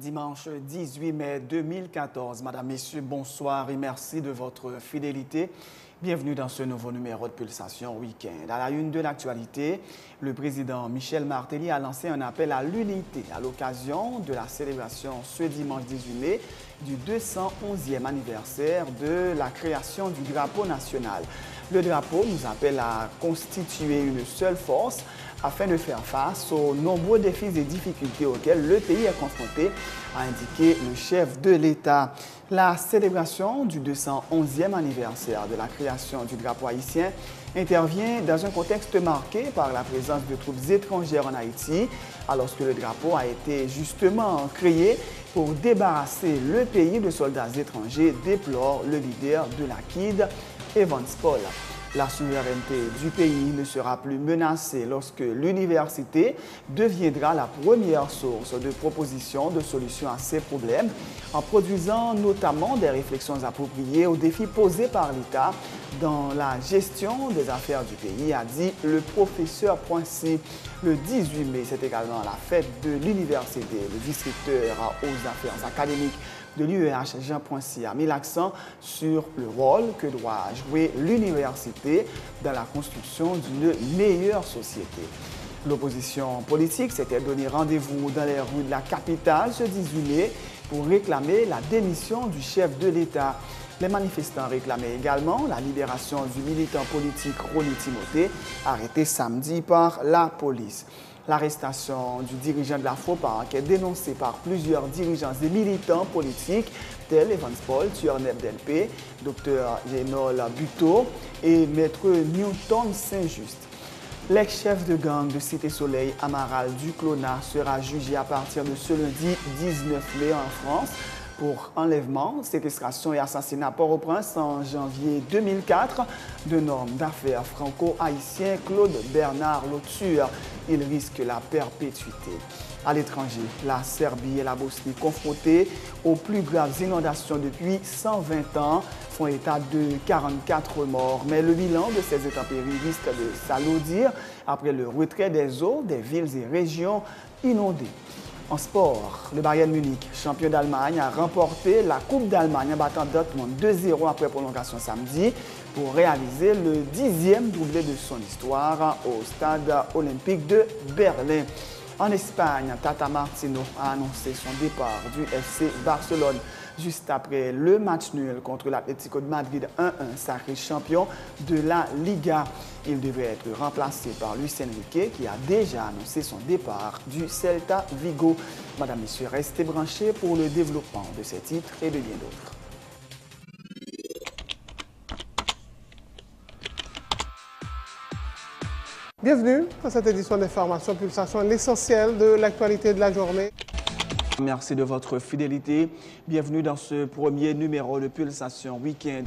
Dimanche 18 mai 2014. Madame, Messieurs, bonsoir et merci de votre fidélité. Bienvenue dans ce nouveau numéro de Pulsation Week-end. À la une de l'actualité, le président Michel Martelly a lancé un appel à l'unité à l'occasion de la célébration ce dimanche 18 mai du 211e anniversaire de la création du drapeau national. Le drapeau nous appelle à constituer une seule force afin de faire face aux nombreux défis et difficultés auxquels le pays est confronté, a indiqué le chef de l'État. La célébration du 211e anniversaire de la création du drapeau haïtien intervient dans un contexte marqué par la présence de troupes étrangères en Haïti, alors que le drapeau a été justement créé pour débarrasser le pays de soldats étrangers, déplore le leader de la KID, Evans Paul. La souveraineté du pays ne sera plus menacée lorsque l'université deviendra la première source de propositions de solutions à ces problèmes, en produisant notamment des réflexions appropriées aux défis posés par l'État dans la gestion des affaires du pays, a dit le professeur Poincy. Le 18 mai, c'est également la fête de l'université. Le vice-recteur aux affaires académiques de l'UEH, Jean Poincy, a mis l'accent sur le rôle que doit jouer l'université dans la construction d'une meilleure société. L'opposition politique s'était donné rendez-vous dans les rues de la capitale ce 18 mai pour réclamer la démission du chef de l'État. Les manifestants réclamaient également la libération du militant politique Ronnie Timothée, arrêté samedi par la police. L'arrestation du dirigeant de la FOPAC est dénoncée par plusieurs dirigeants et militants politiques tels Evans Paul, tueur d'LP, Dr Yenol Buteau et Maître Newton Saint-Just. L'ex-chef de gang de Cité-Soleil, Amaral Duclona, sera jugé à partir de ce lundi 19 mai en France pour enlèvement, séquestration et assassinat à Port-au-Prince en janvier 2004 d'un homme d'affaires franco-haïtien, Claude Bernard Lauture. Il risque la perpétuité. À l'étranger, la Serbie et la Bosnie, confrontées aux plus graves inondations depuis 120 ans, font état de 44 morts. Mais le bilan de ces intempéries risque de s'alourdir après le retrait des eaux des villes et régions inondées. En sport, le Bayern Munich, champion d'Allemagne, a remporté la Coupe d'Allemagne en battant Dortmund 2-0 après prolongation samedi pour réaliser le 10e doublé de son histoire au stade olympique de Berlin. En Espagne, Tata Martino a annoncé son départ du FC Barcelone juste après le match nul contre l'Atlético de Madrid 1-1, sacré champion de la Liga. Il devrait être remplacé par Luis Enrique qui a déjà annoncé son départ du Celta Vigo. Madame, Messieurs, restez branchés pour le développement de ces titres et de bien d'autres. Bienvenue dans cette édition d'Information Pulsation, l'essentiel de l'actualité de la journée. Merci de votre fidélité. Bienvenue dans ce premier numéro de Pulsation Week-end.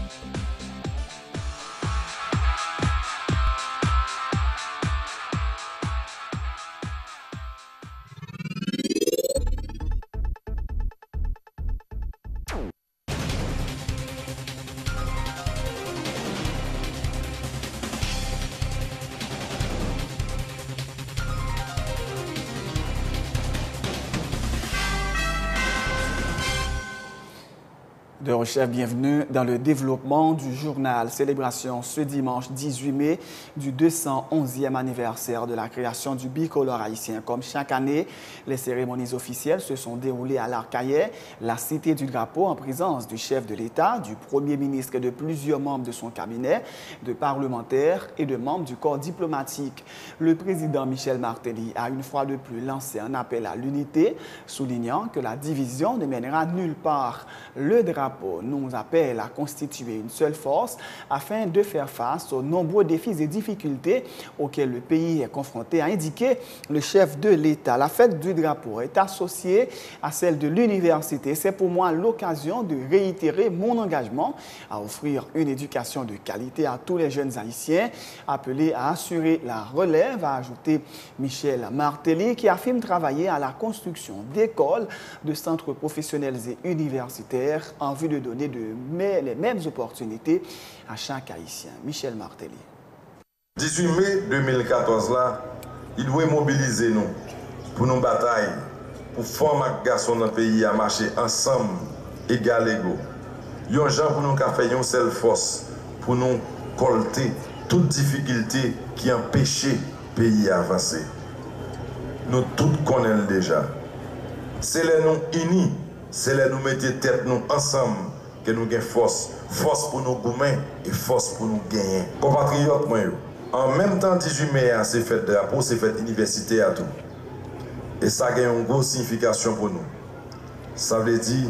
De recherche, bienvenue dans le développement du journal. Célébration ce dimanche 18 mai du 211e anniversaire de la création du bicolore haïtien. Comme chaque année, les cérémonies officielles se sont déroulées à l'Arcaillet, la cité du drapeau, en présence du chef de l'État, du Premier ministre et de plusieurs membres de son cabinet, de parlementaires et de membres du corps diplomatique. Le président Michel Martelly a une fois de plus lancé un appel à l'unité, soulignant que la division ne mènera nulle part. Le drapeau nous appelle à constituer une seule force afin de faire face aux nombreux défis et difficultés auxquels le pays est confronté, a indiqué le chef de l'État. La fête du drapeau est associée à celle de l'université. C'est pour moi l'occasion de réitérer mon engagement à offrir une éducation de qualité à tous les jeunes haïtiens, appelés à assurer la relève, a ajouté Michel Martelly, qui affirme travailler à la construction d'écoles, de centres professionnels et universitaires en vue de donner les mêmes opportunités à chaque Haïtien. Michel Martelly. 18 mai 2014, là, il doit mobiliser nous pour nos batailles, pour femmes et garçons dans le pays à marcher ensemble, égal égaux. Yon gens pour nous faire une seule force, pour nous colter toute difficulté qui empêche le pays à avancer. Nous tous connaissons déjà. C'est les nous unis, c'est les nous mettre tête nous ensemble que nous gagnons force. Force pour nous goumer et force pour nous gagner. Compatriotes, moi, en même temps 18 mai, c'est fait drapeau, c'est fait université à tout. Et ça a une grosse signification pour nous. Ça veut dire,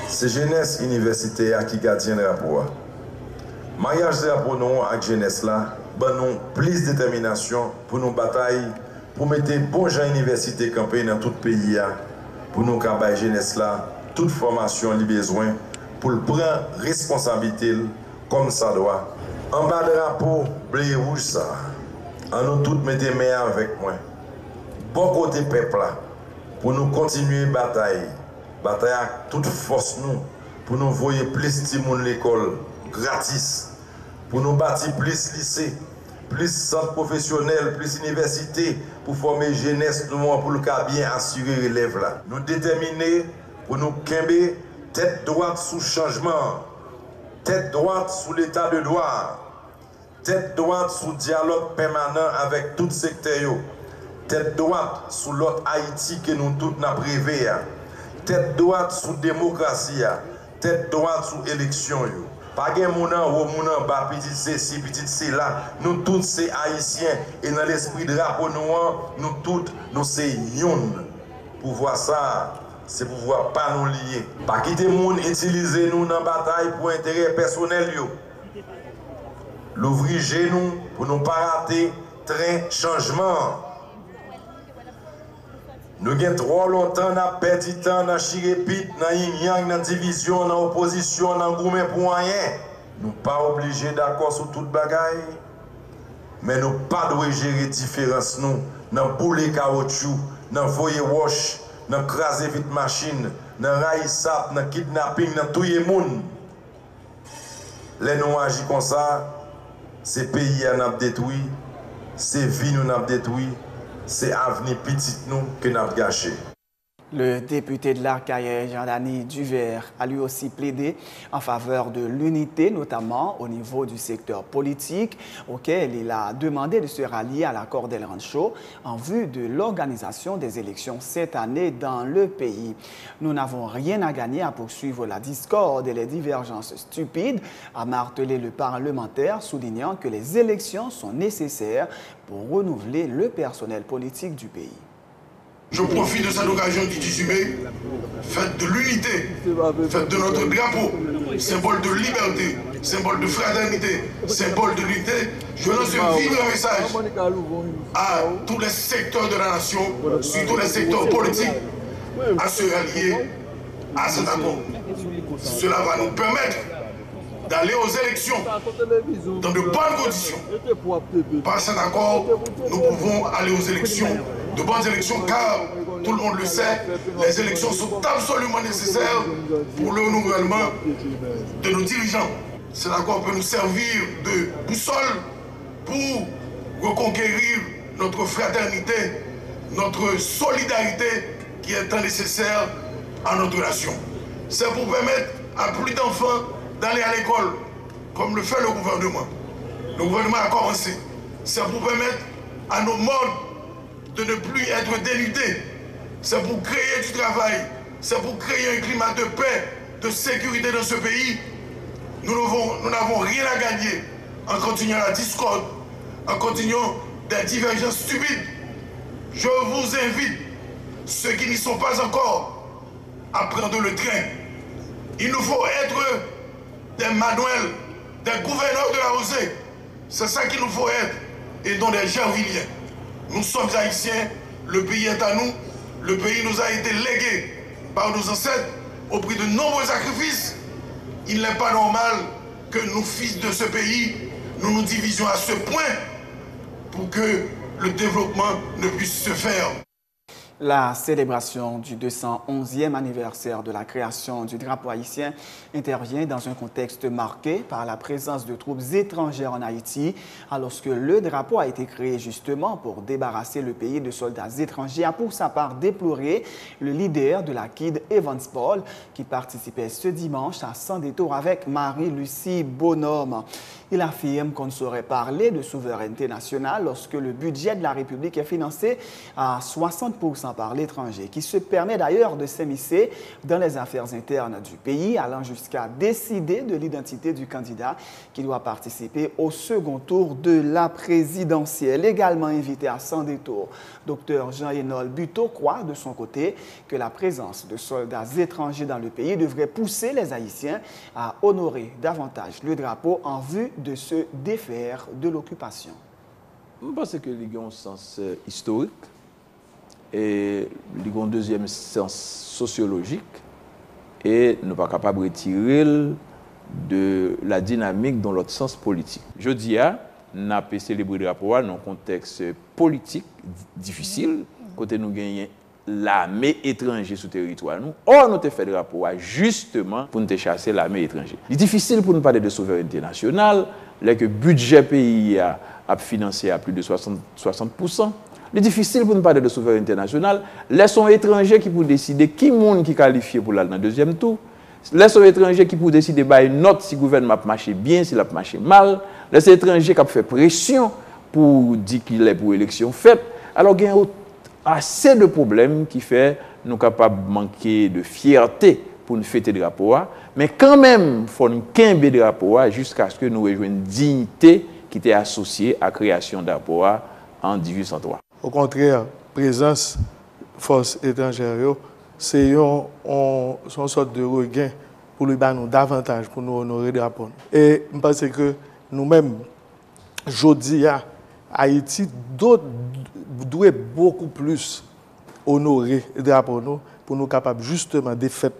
c'est jeunesse universitaire qui gardien le drapeau. Mariage drapeau nous avec jeunesse là, ben nous plus de détermination pour nous batailler, pour mettre bon gens université campé dans tout le pays, pour nous cabaye jeunesse là, toute formation li besoin, pour le prendre responsabilité comme ça doit. En bas de drapeau, bleu et rouge ça, en nous tous mettez main avec moi. Bon côté peuple là, pour nous continuer bataille avec toute force nous, pour nous voyer plus de monde l'école gratis, pour nous bâtir plus lycée, plus centre professionnel, plus université, pour former jeunesse nous pour le cas bien assurer l'élève là. Nous déterminer pour nous camber tête droite sous changement, tête droite sous l'état de droit, tête droite sous dialogue permanent avec tout secteur, tête droite sous l'autre Haïti que nous tous n'a privé, tête droite sous démocratie, tête droite sous élection. Pas de moun en haut, moun en bas, petit C, petit C là, nous tous c'est haïtiens et dans l'esprit de drapeau nous tous nous c'est yon. Pour voir ça, c'est pour voir pas nous lier. Pas quitter moun utiliser nous dans la bataille pour intérêt personnel yo. L'ouvrir genou pour nous pas rater train changement. Nous avons trop longtemps perdu du temps dans chirépite, dans yin-yang, dans division, dans opposition, dans gourmet pour rien. Nous ne sommes pas obligés d'accord sur toute bagaille, mais nous ne pas de gérer différence nous dans bouler caoutchouc, dans voyer wash, dans craser vite machine, dans raï sap, dans kidnapping, dans tout le monde. Les nous agissons comme ça, c'est pays à nous détruit, c'est vie nous avons détruit. C'est l'avenir petit nous que nous avons gâché. Le député de l'Arcahaie, Jean-Dany Duvert, a lui aussi plaidé en faveur de l'unité, notamment au niveau du secteur politique, auquel il a demandé de se rallier à l'accord d'El Rancho en vue de l'organisation des élections cette année dans le pays. Nous n'avons rien à gagner à poursuivre la discorde et les divergences stupides, a martelé le parlementaire, soulignant que les élections sont nécessaires pour renouveler le personnel politique du pays. Je profite de cette occasion du 18 mai, fête de l'unité, fête de notre drapeau, symbole de liberté, symbole de fraternité, symbole de l'unité. Je lance un vibrant message à tous les secteurs de la nation, surtout les secteurs politiques, à se rallier à cet accord. Cela va nous permettre d'aller aux élections dans de bonnes conditions. Par cet accord, nous pouvons aller aux élections, de bonnes élections, car tout le monde le sait, les élections sont absolument nécessaires pour le renouvellement de nos dirigeants. Cet accord peut nous servir de boussole pour reconquérir notre fraternité, notre solidarité qui est tant nécessaire à notre nation. C'est pour permettre à plus d'enfants d'aller à l'école, comme le fait le gouvernement. Le gouvernement a commencé. C'est pour permettre à nos modes de ne plus être dénudés. C'est pour créer du travail. C'est pour créer un climat de paix, de sécurité dans ce pays. Nous n'avons rien à gagner en continuant la discorde, en continuant des divergences stupides. Je vous invite, ceux qui n'y sont pas encore, à prendre le train. Il nous faut être des manuels, des gouverneurs de la rosée. C'est ça qu'il nous faut être, et non des gervilliens. Nous sommes haïtiens, le pays est à nous, le pays nous a été légué par nos ancêtres au prix de nombreux sacrifices. Il n'est pas normal que nous, fils de ce pays, nous nous divisions à ce point pour que le développement ne puisse se faire. La célébration du 211e anniversaire de la création du drapeau haïtien intervient dans un contexte marqué par la présence de troupes étrangères en Haïti, alors que le drapeau a été créé justement pour débarrasser le pays de soldats étrangers, a pour sa part déploré le leader de la KID, Evans Paul, qui participait ce dimanche à Sans Détour avec Marie-Lucie Bonhomme. Il affirme qu'on ne saurait parler de souveraineté nationale lorsque le budget de la République est financé à 60% par l'étranger, qui se permet d'ailleurs de s'immiscer dans les affaires internes du pays, allant jusqu'à décider de l'identité du candidat qui doit participer au second tour de la présidentielle. Également invité à Sans Détour, Dr Jean-Hénol Buteau croit de son côté que la présence de soldats étrangers dans le pays devrait pousser les Haïtiens à honorer davantage le drapeau en vue de se défaire de l'occupation. Je pense que il y a un sens historique et il y a un deuxième sens sociologique et nous ne sommes pas capables de retirer de la dynamique dans l'autre sens politique. Je dis, nous avons célébré le drapeau dans un contexte politique difficile, côté nous gagnons l'armée étrangère sur le territoire. Or, nous avons fait le drapeau justement pour nous chasser l'armée étrangère. Il est difficile pour nous parler de souveraineté nationale, là que le budget pays a financé à plus de 60%. Il est difficile pour nous parler de souveraineté nationale. Laissons étrangers qui pour décider qui monde qui qualifié pour aller dans le deuxième tour. Laissons étrangers qui pour décider une note si le gouvernement marche bien, s'il a marché mal. Laissons étrangers qui fait pression pour dire qu'il est pour élection faite. Alors, il y a assez de problèmes qui fait nous capables de manquer de fierté pour nous fêter le drapeau. Mais quand même, il faut nous quimber le drapeau jusqu'à ce que nous rejoignions une dignité qui était associée à la création de drapeau en 1803. Au contraire, présence de forces étrangères, c'est une sorte de regain pour nous donner davantage, pour nous honorer le drapeau. Et je pense que nous-mêmes, aujourd'hui, Haïti doit beaucoup plus honorer le drapeau pour nous capables justement de faire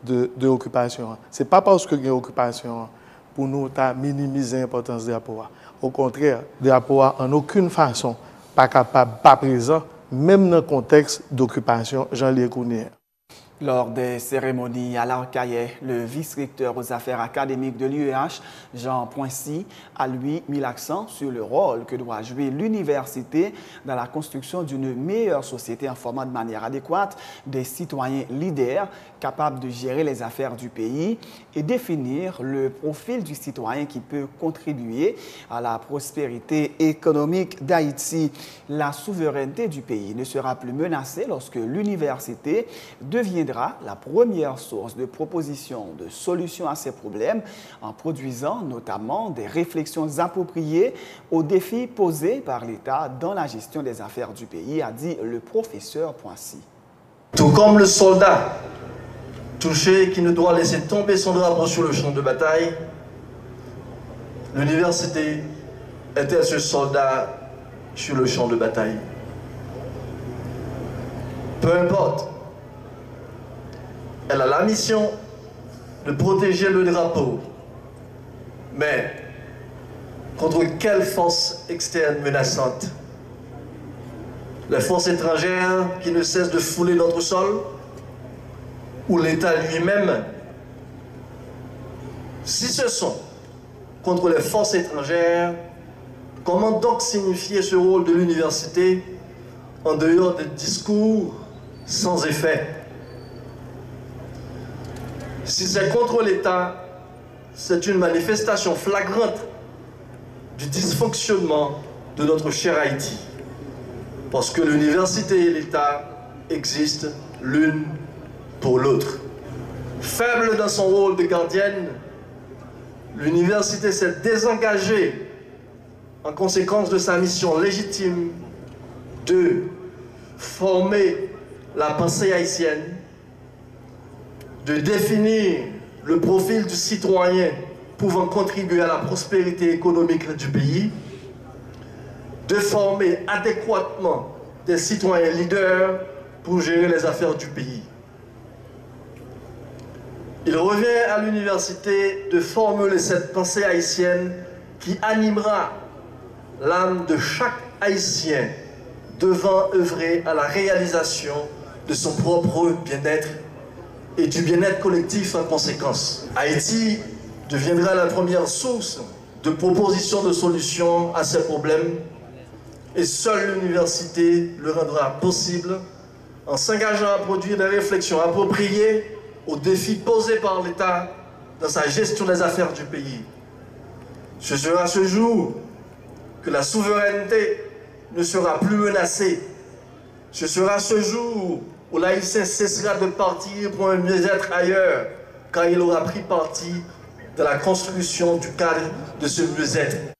de l'occupation. Ce n'est pas parce qu'il y a une occupation pour nous minimiser l'importance du drapeau. Au contraire, le drapeau en aucune façon pas capable, pas présent, même dans le contexte d'occupation, Jean-Louis Counier. Lors des cérémonies à l'Arcaillet, le vice-recteur aux affaires académiques de l'UEH, Jean Poincy, a lui mis l'accent sur le rôle que doit jouer l'université dans la construction d'une meilleure société en formant de manière adéquate des citoyens leaders capables de gérer les affaires du pays et définir le profil du citoyen qui peut contribuer à la prospérité économique d'Haïti. La souveraineté du pays ne sera plus menacée lorsque l'université deviendra la première source de propositions de solutions à ces problèmes en produisant notamment des réflexions appropriées aux défis posés par l'État dans la gestion des affaires du pays, a dit le professeur Poincy. Tout comme le soldat touché qui ne doit laisser tomber son drapeau sur le champ de bataille, l'université était ce soldat sur le champ de bataille. Peu importe, elle a la mission de protéger le drapeau. Mais contre quelle force externe menaçante? Les forces étrangères qui ne cessent de fouler notre sol? Ou l'État lui-même? Si ce sont contre les forces étrangères, comment donc signifier ce rôle de l'université en dehors de discours sans effet? Si c'est contre l'État, c'est une manifestation flagrante du dysfonctionnement de notre cher Haïti. Parce que l'université et l'État existent l'une pour l'autre. Faible dans son rôle de gardienne, l'université s'est désengagée en conséquence de sa mission légitime de former la pensée haïtienne, de définir le profil du citoyen pouvant contribuer à la prospérité économique du pays, de former adéquatement des citoyens leaders pour gérer les affaires du pays. Il revient à l'université de formuler cette pensée haïtienne qui animera l'âme de chaque Haïtien devant œuvrer à la réalisation de son propre bien-être et du bien-être collectif en conséquence. Haïti deviendra la première source de propositions de solutions à ces problèmes et seule l'université le rendra possible en s'engageant à produire des réflexions appropriées aux défis posés par l'État dans sa gestion des affaires du pays. Ce sera ce jour que la souveraineté ne sera plus menacée. Ce sera ce jour où l'haïtien cessera de partir pour un mieux-être ailleurs, car il aura pris parti dans la construction du cadre de ce mieux-être.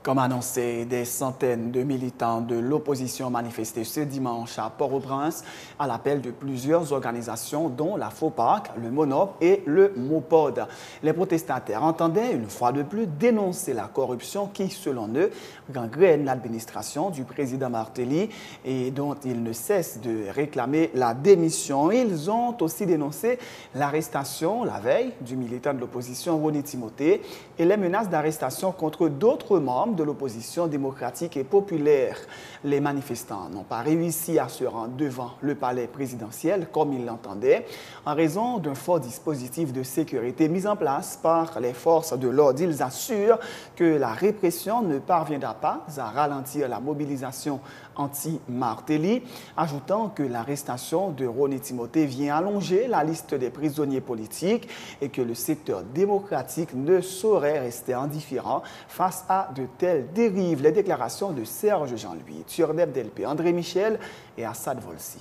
Comme annoncé, des centaines de militants de l'opposition manifestaient ce dimanche à Port-au-Prince à l'appel de plusieurs organisations dont la FOPAC, le MONOP et le MOPOD. Les protestataires entendaient une fois de plus dénoncer la corruption qui, selon eux, gangrène l'administration du président Martelly et dont ils ne cessent de réclamer la démission. Ils ont aussi dénoncé l'arrestation la veille du militant de l'opposition Ronnie Timothée et les menaces d'arrestation contre d'autres membres de l'opposition démocratique et populaire. Les manifestants n'ont pas réussi à se rendre devant le palais présidentiel comme ils l'entendaient en raison d'un fort dispositif de sécurité mis en place par les forces de l'ordre. Ils assurent que la répression ne parviendra pas à ralentir la mobilisation anti-Martelly, ajoutant que l'arrestation de Ronnie Timothée vient allonger la liste des prisonniers politiques et que le secteur démocratique ne saurait rester indifférent face à de telles dérives. Les déclarations de Serge Jean-Louis, Turdeb Delpé, André Michel et Assad Volsi.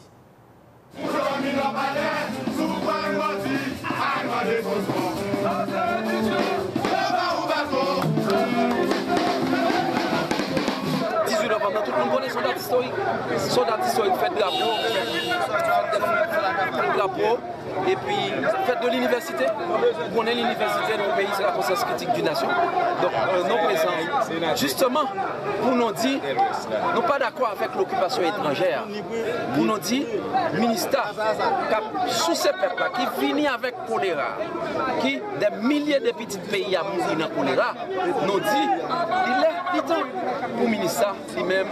Tout le monde connaît son date historique. Son date historique, fête drapeau, et puis fête de l'université. On est l'université dans le pays, c'est la conscience critique d'une nation. Donc, nos présents, justement, pour nous dire, nous pas d'accord avec l'occupation étrangère. Pour nous dire, le ministère, sous ces peuples qui finit avec choléra, qui des milliers de petits pays à mourir dans le choléra, nous dit, il est temps pour le ministère lui-même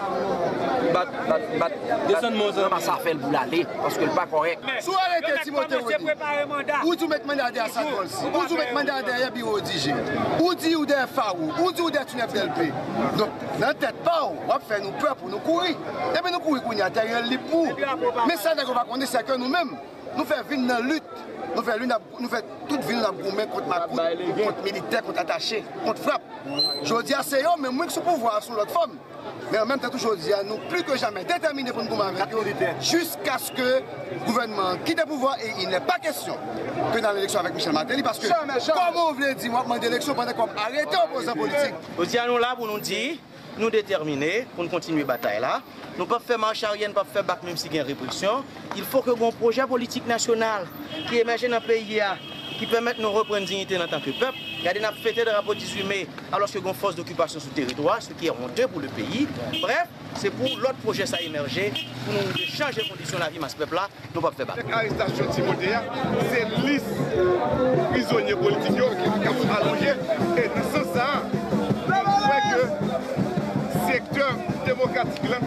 ça fait le bout l'aller parce que le pas correct. Si vous arrêtez Timothée, ou tu mets mandat à Assad Volsi, ou tu mets mandat à Biro DG, ou tu ou des Farou, ou tu ou des Tunef DLP. Donc, dans la tête, on va faire nous peur pour nous courir. Et puis nous courir pour nous atterrir les pour. Mais ça, on va connaître, c'est que nous-mêmes, nous faisons vivre dans la lutte. Nous faisons toute ville dans le contre Macron, contre militaire, contre attaché, contre frappe. Je dis à ces hommes, mais moi qui suis pouvoir sur l'autre forme. Mais en même temps, toujours dire, nous plus que jamais déterminés pour nous gouverner jusqu'à ce que le gouvernement quitte le pouvoir. Et il n'est pas question que dans l'élection avec Michel Martelly, parce que comment vous voulez dire, moi, je l'élection pendant qu'on arrête l'opposant politique. Nous sommes là pour nous dire, nous déterminés pour continuer la bataille là. Nous ne pouvons pas faire marche arrière, nous ne pouvons pas faire bac même s'il y a une répression. Il faut que un projet politique national qui émerge dans le pays, qui permette de nous reprendre dignité en tant que peuple. Regardez, nous avons fêté le rapport 18 mai alors qu'il y a une force d'occupation sur le territoire, ce qui est honteux pour le pays. Bref, c'est pour l'autre projet ça émerger, pour nous changer les conditions de la vie de ce peuple-là, nous ne pouvons pas faire bac. L'arrestation de Timothée, c'est liste prisonniers politiques qui sont allongés. Et dans ce sens, je crois que le secteur démocratique, là,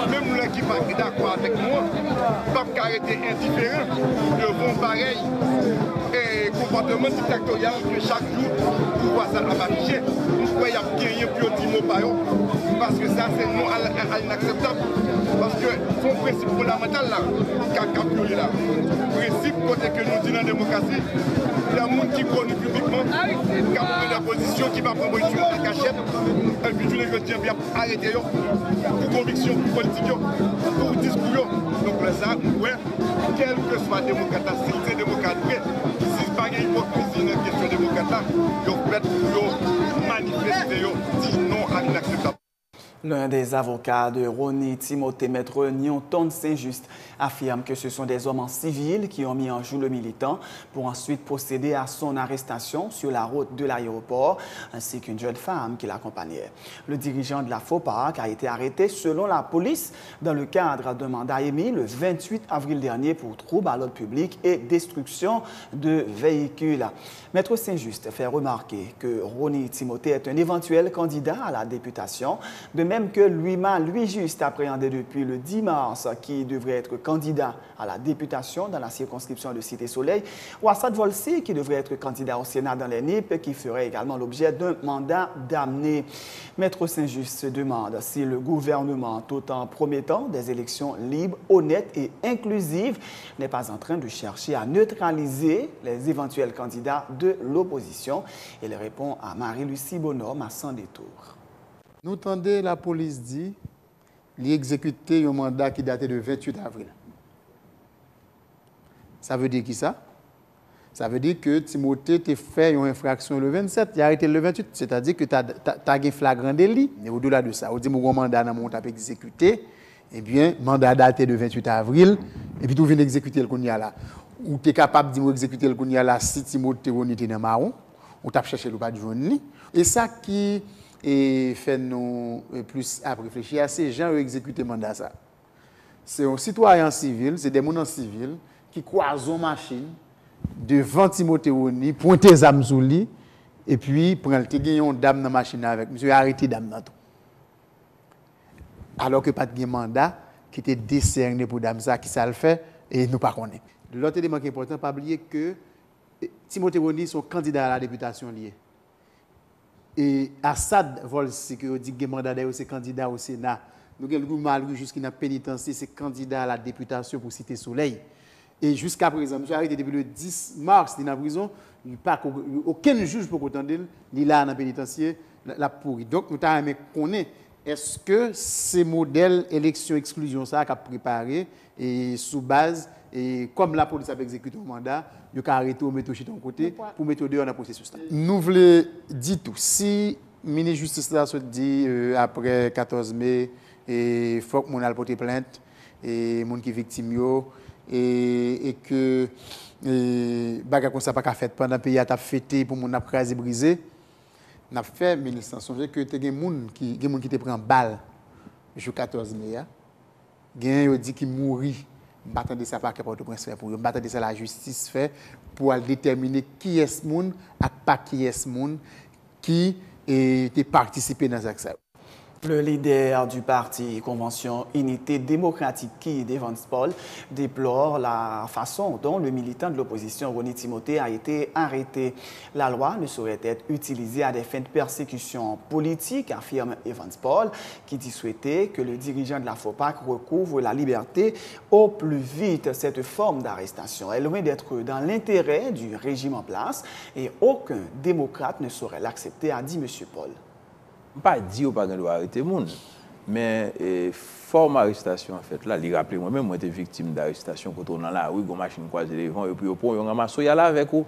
même nous qui ne sont pas d'accord avec moi, ne peuvent pas arrêter indifférents devant pareil et comportement dictatorial que chaque jour, nous voit ça affiché. Nous croyons qu'il n'y a plus de mots par eux, parce que ça, c'est non inacceptable. Parce que son principe fondamental là, qui a violé là, principe côté que nous disons dans la démocratie, il y a des gens qui connaissent publiquement, qui ont pris la position, qui va prendre position en cachette, et puis je veux dire bien arrêter pour conviction politique, pour discours. Donc là, ça, ouais, quel que soit le démocrate, si c'est démocrate, si c'est pas une hypocrisie dans la question démocrate, ils peuvent manifester, disent non à l'inacceptable. L'un des avocats de Ronnie Timothée, Maître Nionton Saint-Just, affirme que ce sont des hommes en civil qui ont mis en joue le militant pour ensuite procéder à son arrestation sur la route de l'aéroport, ainsi qu'une jeune femme qui l'accompagnait. Le dirigeant de la FOPAC a été arrêté selon la police dans le cadre d'un mandat émis le 28 avril dernier pour trouble à l'ordre public et destruction de véhicules. Maître Saint-Just fait remarquer que Ronnie Timothée est un éventuel candidat à la députation, de même même que Louis Juste, appréhendé depuis le 10 mars, qui devrait être candidat à la députation dans la circonscription de Cité-Soleil, ou Assad Volsi, qui devrait être candidat au Sénat dans les NIP, qui ferait également l'objet d'un mandat d'amener. Maître Saint-Just se demande si le gouvernement, tout en promettant des élections libres, honnêtes et inclusives, n'est pas en train de chercher à neutraliser les éventuels candidats de l'opposition. Il répond à Marie-Lucie Bonhomme à Sans détour. Nous entendons la police dit qu'il exécuté un mandat qui datait de 28 avril. Ça veut dire qui ça? Ça veut dire que Timothée t'a fait une infraction le 27, il a arrêté le 28. C'est-à-dire que tu as un flagrant délit. Mais au-delà de ça, on dit que mon mandat dans mon tape exécuté, eh bien, mandat daté de 28 avril, et puis tu viens d'exécuter le Kounia là. Ou tu es capable d'exécuter le Kounia là si Timothée était dans marron, ou tu as cherché le pas de journée. Et ça qui fait nous plus à réfléchir à ces gens qui ont exécuté le mandat. C'est un citoyen civil, c'est des gens civils qui croisent une machine devant Timothée Roni, pointe les âmes sous lui, et puis prend le gagnon dame dans la machine avec. Monsieur arrêté dame dans tout. Alors que pas de mandat qui était décerné pour dame ça, qui ça le fait, et nous pas connaît. L'autre élément qui est important, pas oublier que Timothée Roni sont candidats à la députation liée. Et Assad Volsi, qui dit que mandat d'ailleurs c'est candidat au Sénat. Nous avons le Malgré jusqu'à la pénitencier, c'est candidat à la députation pour Cité-Soleil. Et jusqu'à présent, monsieur arrêté depuis le 10 mars, il est en prison, aucun juge ne peut attendre, il est là dans la pénitencier, la pourri. Donc, nous avons connaître, est-ce que ces modèles élection-exclusion, ça, qu'a préparé, et sous base, et comme la police a exécuté le mandat, il a arrêté ou mettre de côté pour mettre dehors dans le processus. Nous voulons dire tout. Si le ministre de la Justice là se dit après 14 mai, il faut que mon ait porté plainte, et mon qui est victime, et que bagarre comme ça pas fait pendant le pays a fêté pour mon a crasé brisé, n'a fait ministre songer que te gen moun qui te prend balle le 14 mai. Gen yo dit qui mourit. M'attendez ça pas que Port-au-Prince fait pour eux. M'attendez ça la justice fait pour déterminer qui est ce monde et pas qui est ce monde qui était participé dans ça. Le leader du parti Convention Unité démocratique, Keith Evans Paul, déplore la façon dont le militant de l'opposition Roni Timothée a été arrêté. La loi ne saurait être utilisée à des fins de persécution politique, affirme Evans Paul, qui dit souhaiter que le dirigeant de la FOPAC recouvre la liberté au plus vite. Cette forme d'arrestation est loin d'être dans l'intérêt du régime en place et aucun démocrate ne saurait l'accepter, a dit M. Paul. Pas dit ou pas qu'on doit arrêter les gens, mais forme d'arrestation en fait là, il rappelle moi-même, moi j'étais victime d'arrestation quand on est dans la rue, une machine croisée devant et puis au point on ramasse là avec vous.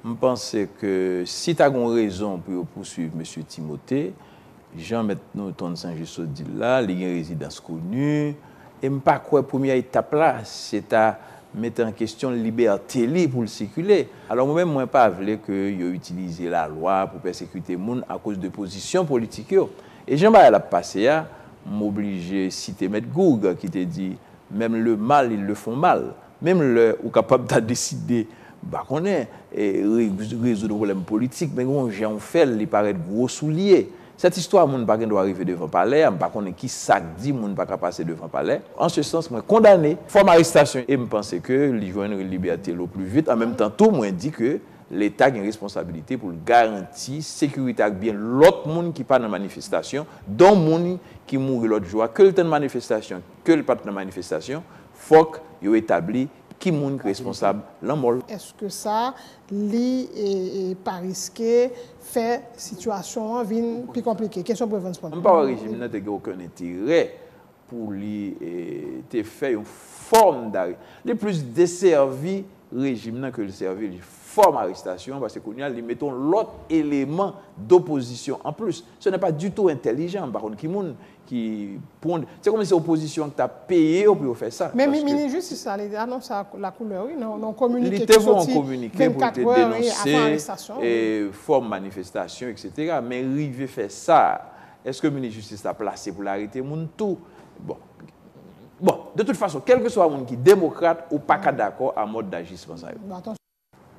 Je pense que si tu as une raison pour poursuivre M. Timothée, Jean maintenant ton Saint-Just dit là, il y a une résidence connue et je pas quoi première étape là, c'est à mettre en question la liberté pour le circuler. Alors moi-même, je ne pas voulu qu'ils utilisent la loi pour persécuter les gens à cause de positions politiques. Et Jean-Baptiste a passé à m'obliger à citer M. Goug qui te dit même le mal, ils le font mal. Même le ou capable de décider, qu'on est résoudre le problème politique, mais quand Jean fait, il paraît gros soulier. Cette histoire, mon ne doit arriver devant le palais, je ne sais qui ça dit, mon ne pas passer devant le palais. En ce sens, je condamné, forme d'arrestation, et je pense que les gens ont une liberté le plus vite. En même temps, tout le monde dit que l'État a une responsabilité pour garantir la sécurité avec bien l'autre monde qui part dans la manifestation, dont le monde qui mourut l'autre jour, que le temps de manifestation, que le pas de manifestation, il faut qu'il établit qui est responsable l'amol. Est-ce que ça, n'est pas risqué, fait situation plus compliquée? Question pour Evans Paul. Je ne sais pas si le régime n'a aucun intérêt pour lui faire une forme d'arrêt. Le plus desservi régime que le servir une forme d'arrestation parce que nous mettons l'autre élément d'opposition en plus. Ce n'est pas du tout intelligent. Par contre, c'est comme si l'opposition qui t'a payé pour faire ça. Mais mini justice, ça annonce la couleur, oui, non communiqué. Ils vont communiquer pour te dénoncer et forme manifestation, etc. Mais arriver faire ça, est-ce que le ministre de la Justice a placé pour l'arrêter tout? Bon, de toute façon, quel que soit le monde qui est démocrate ou pas d'accord à mode d'agissement.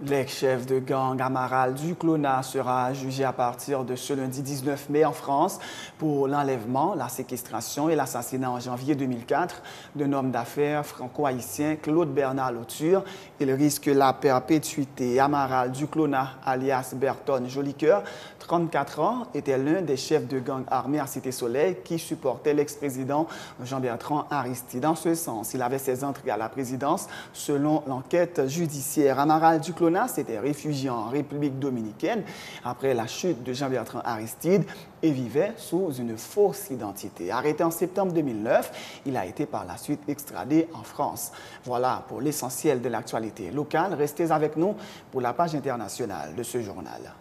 L'ex-chef de gang Amaral du Clona sera jugé à partir de ce lundi 19 mai en France pour l'enlèvement, la séquestration et l'assassinat en janvier 2004 d'un homme d'affaires franco-haïtien, Claude Bernard Lauture. Il risque la perpétuité. Amaral du Clona, alias Berton Jolicoeur, 34 ans, était l'un des chefs de gang armés à Cité-Soleil qui supportait l'ex-président Jean-Bertrand Aristide. Dans ce sens, il avait ses entrées à la présidence selon l'enquête judiciaire. Amaral du Clona s'était réfugié en République dominicaine après la chute de Jean-Bertrand Aristide et vivait sous une fausse identité. Arrêté en septembre 2009, il a été par la suite extradé en France. Voilà pour l'essentiel de l'actualité locale. Restez avec nous pour la page internationale de ce journal.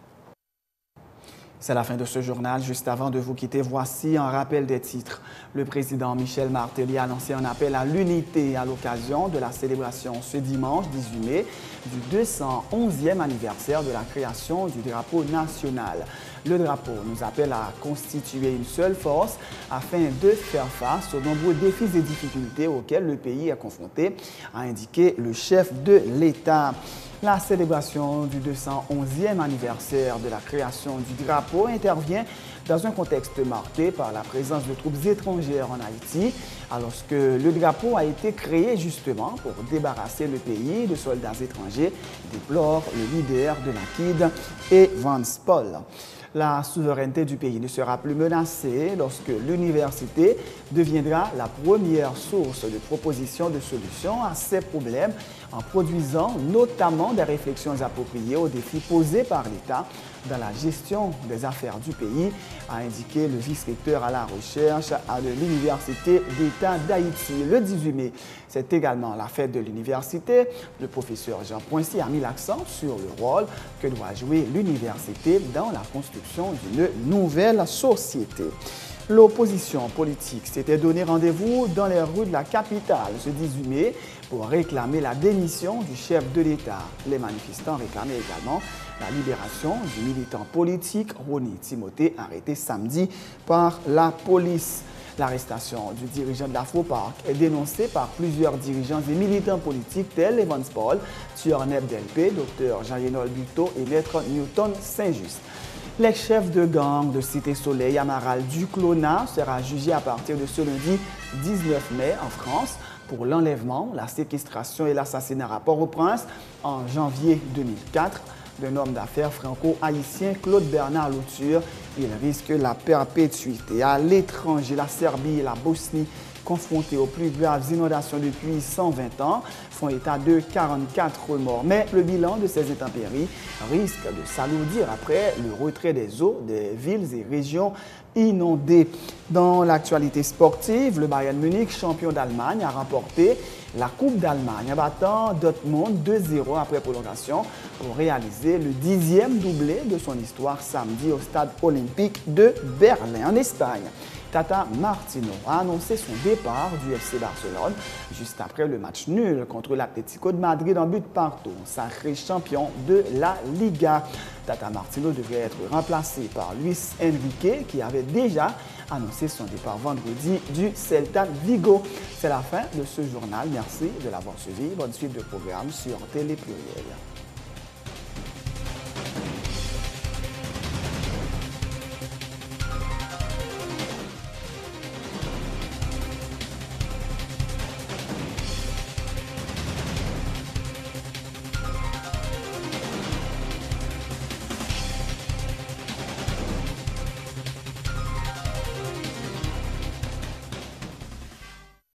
C'est la fin de ce journal. Juste avant de vous quitter, voici un rappel des titres. Le président Michel Martelly a lancé un appel à l'unité à l'occasion de la célébration ce dimanche 18 mai du 211e anniversaire de la création du drapeau national. Le drapeau nous appelle à constituer une seule force afin de faire face aux nombreux défis et difficultés auxquels le pays est confronté, a indiqué le chef de l'État. La célébration du 211e anniversaire de la création du drapeau intervient dans un contexte marqué par la présence de troupes étrangères en Haïti, alors que le drapeau a été créé justement pour débarrasser le pays de soldats étrangers, déplore le leader de l'AKID, Evans Paul. La souveraineté du pays ne sera plus menacée lorsque l'université deviendra la première source de propositions de solutions à ces problèmes en produisant notamment des réflexions appropriées aux défis posés par l'État dans la gestion des affaires du pays, a indiqué le vice-recteur à la recherche de l'Université d'État d'Haïti. Le 18 mai, c'est également la fête de l'université. Le professeur Jean Poincy a mis l'accent sur le rôle que doit jouer l'université dans la construction d'une nouvelle société. L'opposition politique s'était donné rendez-vous dans les rues de la capitale ce 18 mai pour réclamer la démission du chef de l'État. Les manifestants réclamaient également la libération du militant politique Rony Timothée, arrêté samedi par la police. L'arrestation du dirigeant de l'Afropark est dénoncée par plusieurs dirigeants et militants politiques tels Evans Paul, Tuerneb Delpé, Dr Jean-Rénold Buteau et Maître Newton Saint-Just. L'ex-chef de gang de Cité-Soleil, Amaral du Clona, sera jugé à partir de ce lundi 19 mai en France pour l'enlèvement, la séquestration et l'assassinat à Port-au-Prince en janvier 2004 d'un homme d'affaires franco-haïtien, Claude Bernard Lauture. Il risque la perpétuité. À l'étranger, la Serbie et la Bosnie, confrontés aux plus graves inondations depuis 120 ans, font état de 44 morts. Mais le bilan de ces intempéries risque de s'alourdir après le retrait des eaux des villes et régions inondées. Dans l'actualité sportive, le Bayern Munich, champion d'Allemagne, a remporté la Coupe d'Allemagne en battant Dortmund 2-0 après prolongation pour réaliser le 10e doublé de son histoire samedi au stade olympique de Berlin, en Espagne. Tata Martino a annoncé son départ du FC Barcelone juste après le match nul contre l'Atlético de Madrid en but partout, sacré champion de la Liga. Tata Martino devrait être remplacé par Luis Enrique qui avait déjà annoncé son départ vendredi du Celta Vigo. C'est la fin de ce journal. Merci de l'avoir suivi. Bonne suite de programme sur Télé Pluriel.